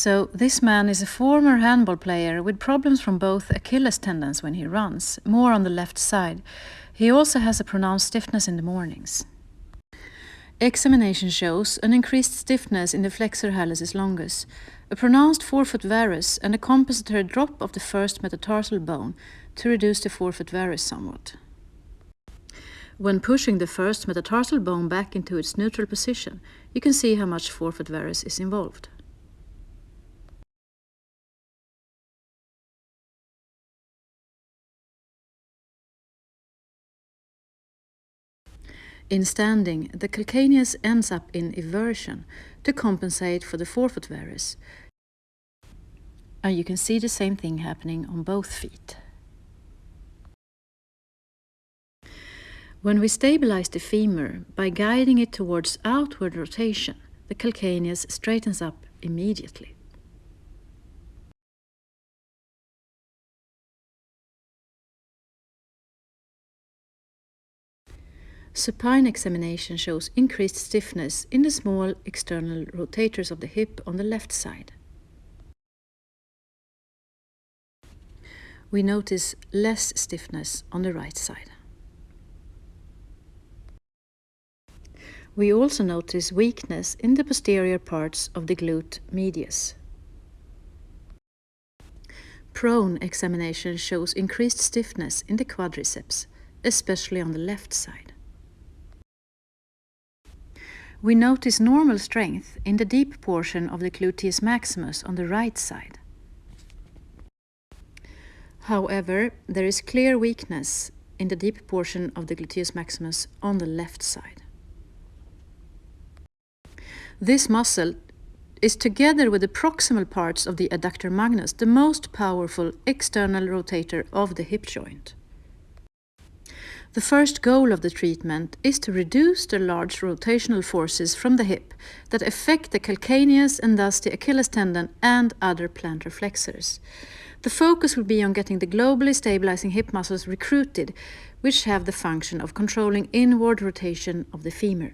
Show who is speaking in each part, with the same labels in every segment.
Speaker 1: So this man is a former handball player with problems from both Achilles tendons when he runs, more on the left side. He also has a pronounced stiffness in the mornings. Examination shows an increased stiffness in the flexor hallucis longus, a pronounced forefoot varus, and a compensatory drop of the first metatarsal bone to reduce the forefoot varus somewhat. When pushing the first metatarsal bone back into its neutral position, you can see how much forefoot varus is involved. In standing, the calcaneus ends up in eversion to compensate for the forefoot varus, and you can see the same thing happening on both feet. When we stabilize the femur by guiding it towards outward rotation, the calcaneus straightens up immediately. Supine examination shows increased stiffness in the small external rotators of the hip on the left side. We notice less stiffness on the right side. We also notice weakness in the posterior parts of the glute medius. Prone examination shows increased stiffness in the quadriceps, especially on the left side. We notice normal strength in the deep portion of the gluteus maximus on the right side. However, there is clear weakness in the deep portion of the gluteus maximus on the left side. This muscle is, together with the proximal parts of the adductor magnus, the most powerful external rotator of the hip joint. The first goal of the treatment is to reduce the large rotational forces from the hip that affect the calcaneus and thus the Achilles tendon and other plantarflexors. The focus will be on getting the globally stabilizing hip muscles recruited, which have the function of controlling inward rotation of the femur.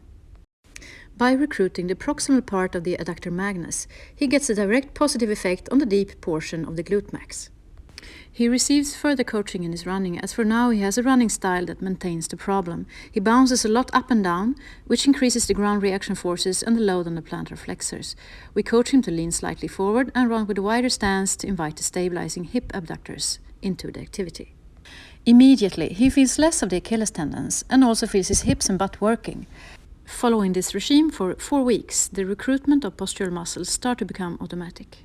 Speaker 1: By recruiting the proximal part of the adductor magnus, he gets a direct positive effect on the deep portion of the glute max. He receives further coaching in his running, as for now he has a running style that maintains the problem. He bounces a lot up and down, which increases the ground reaction forces and the load on the plantar flexors. We coach him to lean slightly forward and run with a wider stance to invite the stabilizing hip abductors into the activity. Immediately, he feels less of the Achilles tendons and also feels his hips and butt working. Following this regime for 4 weeks, the recruitment of postural muscles start to become automatic.